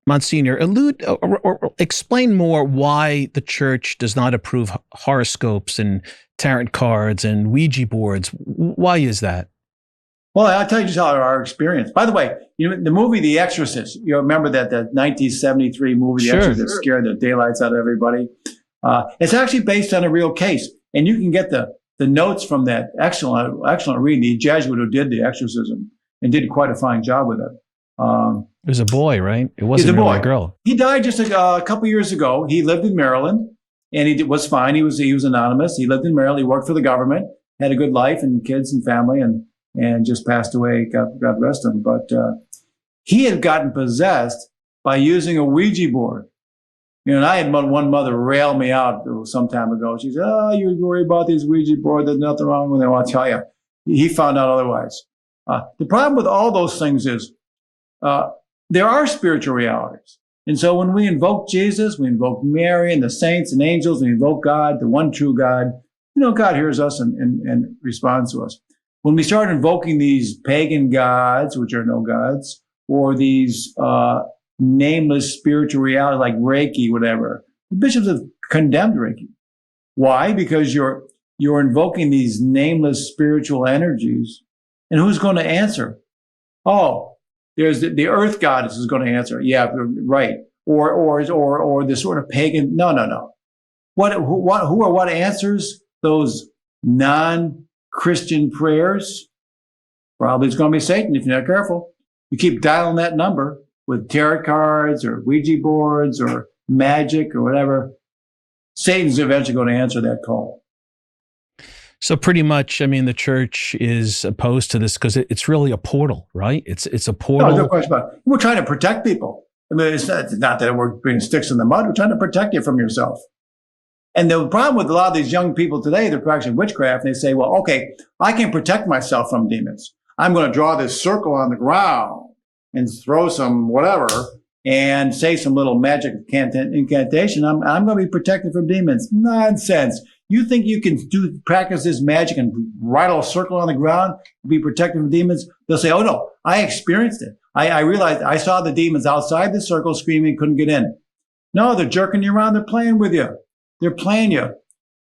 Monsignor, allude or explain more why the church does not approve horoscopes and tarot cards and Ouija boards. Why is that? Well, I'll tell you just how our experience. By the way, the movie The Exorcist, you remember that the 1973 movie, The Exorcist, scared the daylights out of everybody. It's actually based on a real case. And you can get the notes from that excellent reading, the Jesuit who did the exorcism and did quite a fine job with it. It was a boy, right? It wasn't really a girl. He died just a couple years ago. He lived in Maryland, and he was fine. He was anonymous. He lived in Maryland. He worked for the government, had a good life and kids and family, and just passed away. God rest him. But he had gotten possessed by using a Ouija board. And I had one mother rail me out some time ago. She said, "Oh, you worry about these Ouija boards. There's nothing wrong with them." I'll tell you, he found out otherwise. The problem with all those things is there are spiritual realities. And so when we invoke Jesus, we invoke Mary and the saints and angels, we invoke God, the one true God, God hears us and responds to us. When we start invoking these pagan gods, which are no gods, or these nameless spiritual realities like Reiki, whatever, the bishops have condemned Reiki. Why? Because you're invoking these nameless spiritual energies, and who's going to answer? Oh, there's the earth goddess is going to answer. Yeah, right. Or the sort of pagan. No. What answers those non-Christian prayers? Probably it's going to be Satan if you're not careful. You keep dialing that number with tarot cards or Ouija boards or magic or whatever. Satan's eventually going to answer that call. So pretty much, I mean, the church is opposed to this because it's really a portal, right? It's a portal. No question about it. We're trying to protect people. I mean, it's not that we're being sticks in the mud. We're trying to protect you from yourself. And the problem with a lot of these young people today, they're practicing witchcraft, and they say, well, okay, I can protect myself from demons. I'm going to draw this circle on the ground and throw some whatever and say some little magic incantation. I'm going to be protected from demons. Nonsense. You think you can practice this magic and write a circle on the ground and be protected from demons? They'll say, oh no, I experienced it. I realized I saw the demons outside the circle screaming, couldn't get in. No, they're jerking you around. They're playing with you. They're playing you.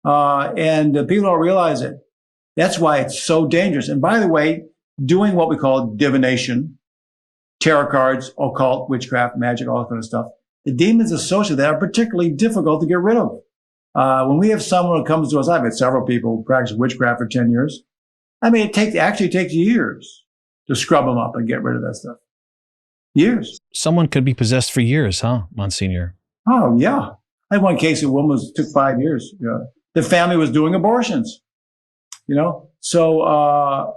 And people don't realize it. That's why it's so dangerous. And by the way, doing what we call divination, tarot cards, occult, witchcraft, magic, all that kind of stuff, the demons associated with that are particularly difficult to get rid of. When we have someone who comes to us, I've had several people who practice witchcraft for 10 years. I mean, it actually takes years to scrub them up and get rid of that stuff. Years. Someone could be possessed for years, huh, Monsignor? Oh, yeah. I had one case, a woman took 5 years. The family was doing abortions, So,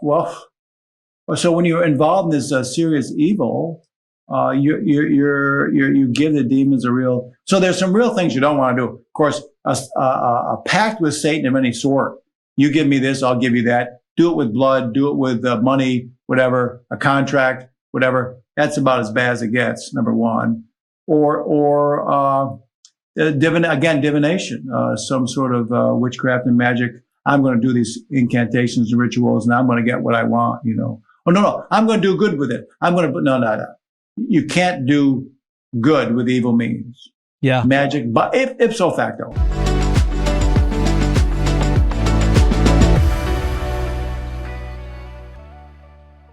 so when you're involved in this serious evil, you give the demons a real. So there's some real things you don't want to do. Of course, a pact with Satan of any sort. You give me this, I'll give you that. Do it with blood. Do it with money, whatever. A contract, whatever. That's about as bad as it gets. Number one, or divination, some sort of witchcraft and magic. I'm going to do these incantations and rituals, and I'm going to get what I want. Oh no, I'm going to do good with it. No. You can't do good with evil means. Yeah. Magic, but ipso facto.